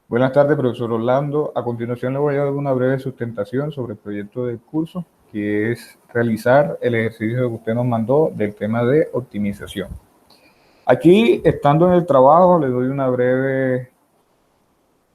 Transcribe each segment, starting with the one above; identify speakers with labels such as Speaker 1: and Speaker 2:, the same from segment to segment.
Speaker 1: Buenas tardes, profesor Orlando. A continuación le voy a dar una breve sustentación sobre el proyecto del curso, que es realizar el ejercicio que usted nos mandó del tema de optimización. Aquí, estando en el trabajo, le doy una breve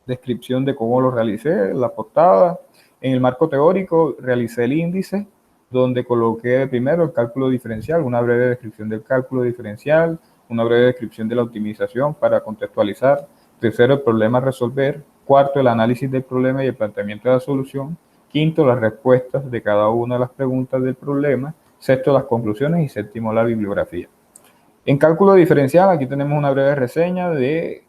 Speaker 1: descripción de cómo lo realicé, la portada. En el marco teórico realicé el índice, donde coloqué primero el cálculo diferencial, una breve descripción del cálculo diferencial, una breve descripción de la optimización para contextualizar. Tercero, el problema a resolver. Cuarto, el análisis del problema y el planteamiento de la solución. Quinto, las respuestas de cada una de las preguntas del problema. Sexto, las conclusiones. Y séptimo, la bibliografía. En cálculo diferencial, aquí tenemos una breve reseña de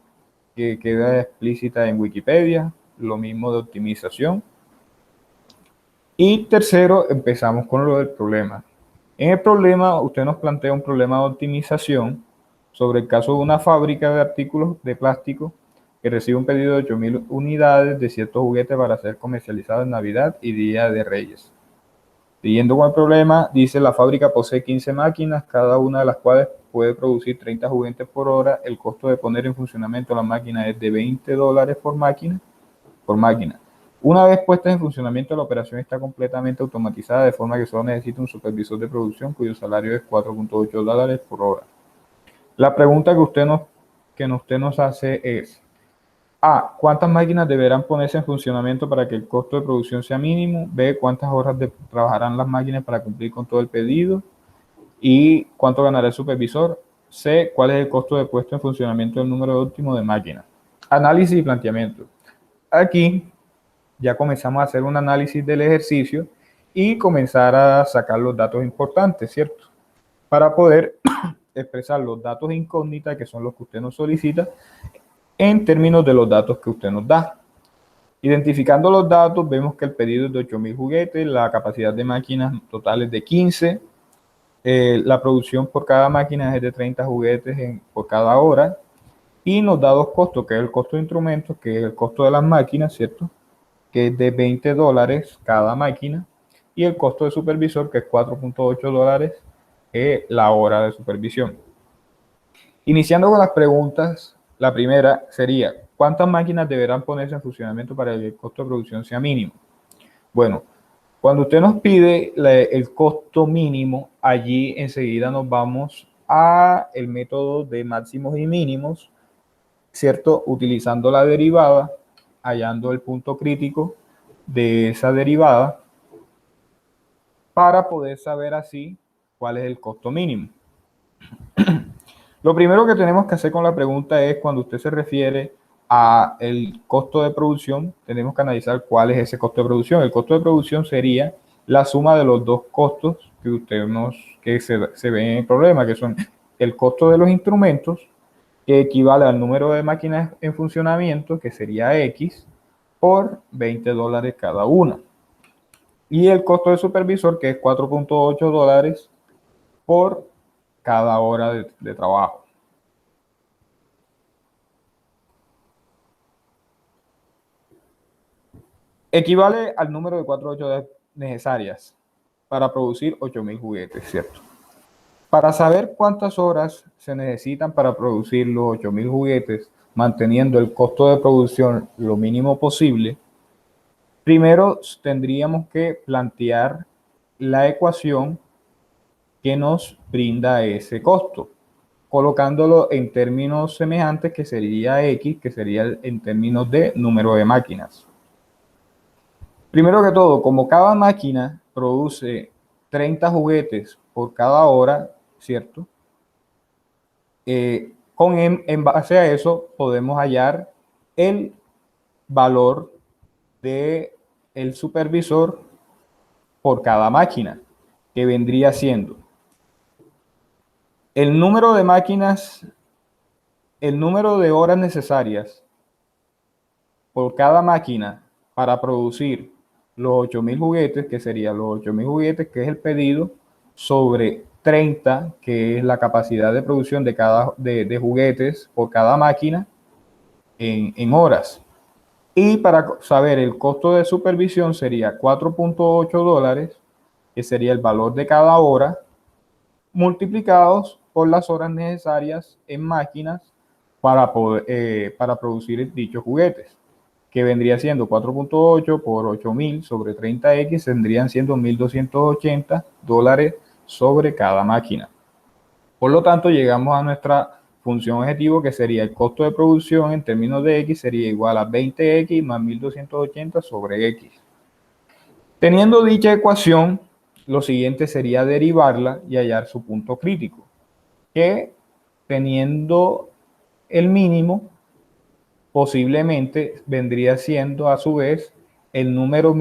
Speaker 1: que queda explícita en Wikipedia, lo mismo de optimización. Y tercero, empezamos con lo del problema. En el problema, usted nos plantea un problema de optimización sobre el caso de una fábrica de artículos de plástico que recibe un pedido de 8.000 unidades de ciertos juguetes para ser comercializados en Navidad y Día de Reyes. Siguiendo con el problema, dice la fábrica posee 15 máquinas, cada una de las cuales puede producir 30 juguetes por hora. El costo de poner en funcionamiento la máquina es de $20 por máquina. Una vez puesta en funcionamiento, la operación está completamente automatizada, de forma que solo necesita un supervisor de producción cuyo salario es $4.8 por hora. La pregunta que usted nos hace es: A, ¿cuántas máquinas deberán ponerse en funcionamiento para que el costo de producción sea mínimo? B, ¿cuántas horas trabajarán las máquinas para cumplir con todo el pedido? ¿Y cuánto ganará el supervisor? C, ¿cuál es el costo de puesto en funcionamiento del número óptimo de máquinas? Análisis y planteamiento. Aquí ya comenzamos a hacer un análisis del ejercicio y comenzar a sacar los datos importantes, ¿cierto? Para poder expresar los datos incógnitas, que son los que usted nos solicita, en términos de los datos que usted nos da. Identificando los datos, vemos que el pedido es de 8.000 juguetes, la capacidad de máquinas total es de 15, la producción por cada máquina es de 30 juguetes por cada hora, y nos da dos costos, que es el costo de instrumentos, que es el costo de las máquinas, ¿cierto?, que es de $20 cada máquina, y el costo de supervisor, que es $4.8 la hora de supervisión. Iniciando con las preguntas, la primera sería: ¿cuántas máquinas deberán ponerse en funcionamiento para que el costo de producción sea mínimo? Bueno, cuando usted nos pide el costo mínimo, allí enseguida nos vamos a el método de máximos y mínimos, ¿cierto? Utilizando la derivada, hallando el punto crítico de esa derivada para poder saber así cuál es el costo mínimo. Lo primero que tenemos que hacer con la pregunta es, cuando usted se refiere a el costo de producción, tenemos que analizar cuál es ese costo de producción. El costo de producción sería la suma de los dos costos que se ven en el problema, que son el costo de los instrumentos, que equivale al número de máquinas en funcionamiento, que sería X, por $20 cada una. Y el costo de supervisor, que es $4.8 por cada hora de trabajo. Equivale al número de 4.8 necesarias para producir 8.000 juguetes, ¿cierto? Para saber cuántas horas se necesitan para producir los 8.000 juguetes, manteniendo el costo de producción lo mínimo posible, primero tendríamos que plantear la ecuación que nos brinda ese costo, colocándolo en términos semejantes, que sería X, que sería en términos de número de máquinas. Primero que todo, como cada máquina produce 30 juguetes por cada hora, ¿cierto? En base a eso podemos hallar el valor del supervisor por cada máquina, que vendría siendo el número de máquinas, el número de horas necesarias por cada máquina para producir los 8.000 juguetes, que serían los 8.000 juguetes, que es el pedido, sobre 30, que es la capacidad de producción de juguetes por cada máquina en horas. Y para saber el costo de supervisión sería $4.8, que sería el valor de cada hora, multiplicados por las horas necesarias en máquinas para producir dichos juguetes. que vendría siendo 4.8 por 8.000 sobre 30x, vendrían siendo $1.280 sobre cada máquina. Por lo tanto, llegamos a nuestra función objetivo, que sería el costo de producción en términos de x sería igual a 20x más 1.280 sobre x. Teniendo dicha ecuación, lo siguiente sería derivarla y hallar su punto crítico, que teniendo el mínimo, posiblemente vendría siendo a su vez el número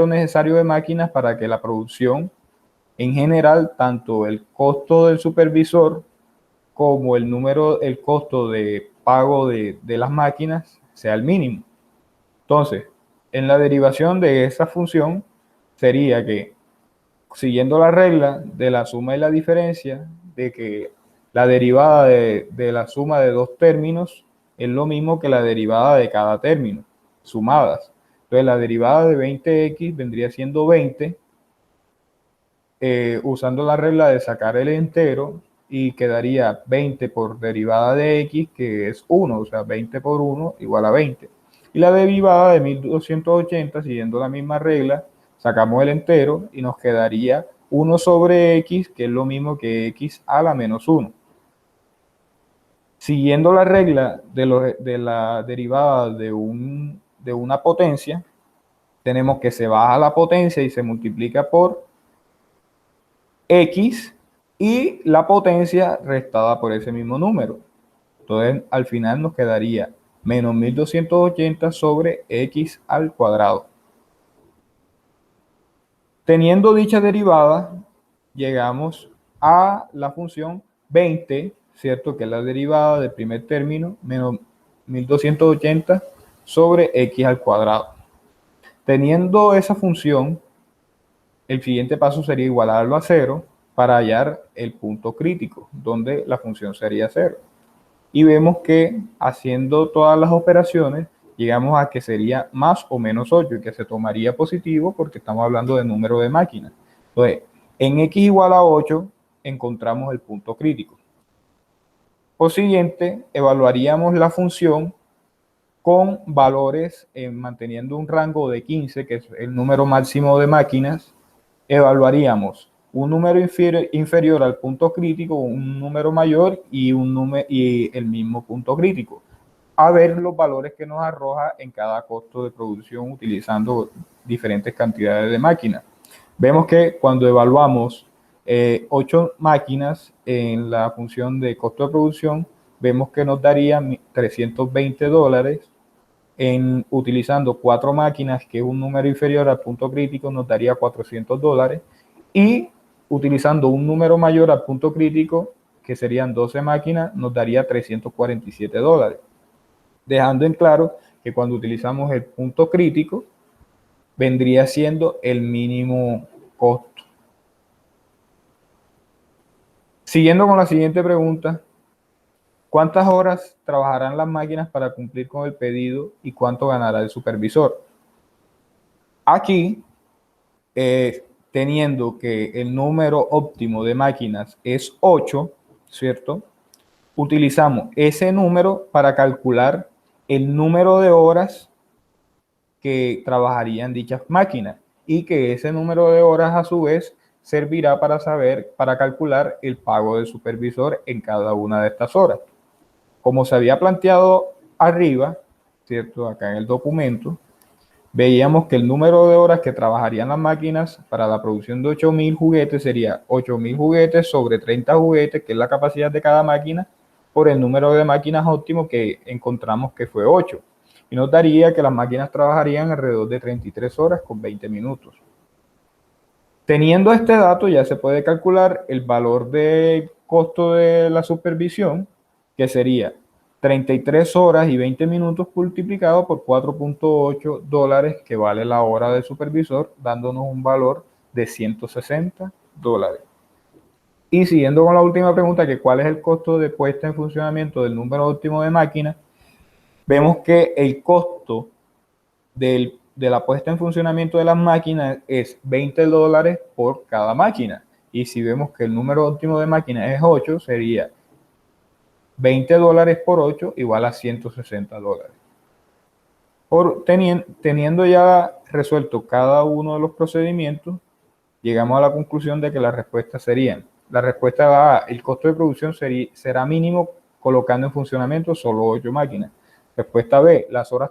Speaker 1: necesario de máquinas para que la producción en general, tanto el costo del supervisor como el costo de pago de las máquinas sea el mínimo. Entonces, en la derivación de esa función sería que, siguiendo la regla de la suma y la diferencia, de que la derivada de la suma de dos términos es lo mismo que la derivada de cada término, sumadas. Entonces, la derivada de 20x vendría siendo 20, usando la regla de sacar el entero, y quedaría 20 por derivada de x, que es 1, o sea, 20 por 1 igual a 20. Y la derivada de 1280, siguiendo la misma regla, sacamos el entero y nos quedaría 1 sobre x, que es lo mismo que x a la menos 1. Siguiendo la regla de la derivada de una potencia, tenemos que se baja la potencia y se multiplica por x y la potencia restada por ese mismo número. Entonces, al final nos quedaría menos 1280 sobre x al cuadrado. Teniendo dicha derivada, llegamos a la función 20, ¿cierto? Que es la derivada del primer término, menos 1280 sobre x al cuadrado. Teniendo esa función, el siguiente paso sería igualarlo a 0 para hallar el punto crítico, donde la función sería 0. Y vemos que haciendo todas las operaciones, llegamos a que sería más o menos 8, y que se tomaría positivo porque estamos hablando de número de máquinas. Entonces, en x igual a 8, encontramos el punto crítico. Por siguiente, evaluaríamos la función con valores manteniendo un rango de 15, que es el número máximo de máquinas. Evaluaríamos un número inferior al punto crítico, un número mayor y el mismo punto crítico, a ver los valores que nos arroja en cada costo de producción utilizando diferentes cantidades de máquinas. Vemos que cuando evaluamos 8 máquinas en la función de costo de producción, vemos que nos daría $320. Utilizando 4 máquinas, que es un número inferior al punto crítico, nos daría $400, y utilizando un número mayor al punto crítico, que serían 12 máquinas, nos daría $347, dejando en claro que cuando utilizamos el punto crítico vendría siendo el mínimo costo. Siguiendo con la siguiente pregunta: ¿cuántas horas trabajarán las máquinas para cumplir con el pedido y cuánto ganará el supervisor? Aquí, teniendo que el número óptimo de máquinas es 8, ¿cierto? Utilizamos ese número para calcular el número de horas que trabajarían dichas máquinas, y que ese número de horas a su vez servirá para calcular el pago del supervisor en cada una de estas horas. Como se había planteado arriba, ¿cierto? Acá en el documento, veíamos que el número de horas que trabajarían las máquinas para la producción de 8.000 juguetes sería 8.000 juguetes sobre 30 juguetes, que es la capacidad de cada máquina, por el número de máquinas óptimo que encontramos que fue 8. Y nos daría que las máquinas trabajarían alrededor de 33 horas con 20 minutos. Teniendo este dato, ya se puede calcular el valor de costo de la supervisión, que sería 33 horas y 20 minutos multiplicado por $4.8, que vale la hora del supervisor, dándonos un valor de $160. Y siguiendo con la última pregunta, que cuál es el costo de puesta en funcionamiento del número óptimo de máquinas, vemos que el costo de la puesta en funcionamiento de las máquinas es $20 por cada máquina. Y si vemos que el número óptimo de máquinas es 8, sería $20 por 8 igual a $160. Teniendo ya resuelto cada uno de los procedimientos, llegamos a la conclusión de que las respuestas serían: la respuesta A, el costo de producción será mínimo colocando en funcionamiento solo 8 máquinas. Respuesta B, las horas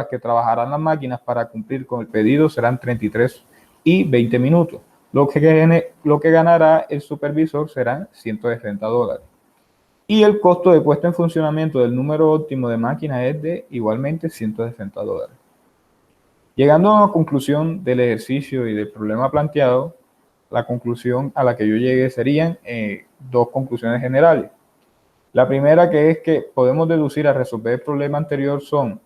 Speaker 1: que trabajarán las máquinas para cumplir con el pedido serán 33 y 20 minutos. Lo que ganará el supervisor serán $160. Y el costo de puesta en funcionamiento del número óptimo de máquinas es de igualmente $160. Llegando a la conclusión del ejercicio y del problema planteado, la conclusión a la que yo llegué serían dos conclusiones generales. La primera, que es que podemos deducir a resolver el problema anterior, son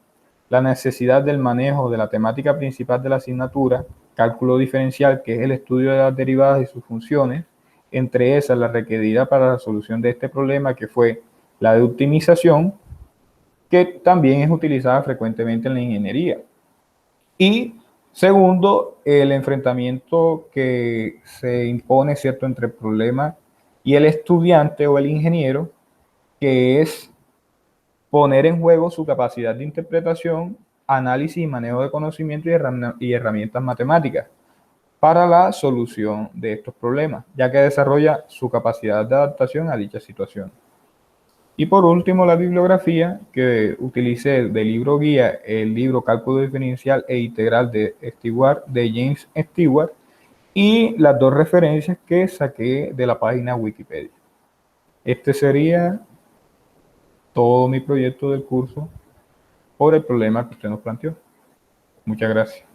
Speaker 1: la necesidad del manejo de la temática principal de la asignatura, cálculo diferencial, que es el estudio de las derivadas y sus funciones, entre esas la requerida para la solución de este problema, que fue la de optimización, que también es utilizada frecuentemente en la ingeniería. Y segundo, el enfrentamiento que se impone, ¿cierto?, entre el problema y el estudiante o el ingeniero, que es poner en juego su capacidad de interpretación, análisis y manejo de conocimiento y herramientas matemáticas para la solución de estos problemas, ya que desarrolla su capacidad de adaptación a dicha situación. Y por último, la bibliografía que utilicé del libro guía, el libro Cálculo Diferencial e Integral de James Stewart, y las dos referencias que saqué de la página Wikipedia. Este sería todo mi proyecto del curso por el problema que usted nos planteó. Muchas gracias.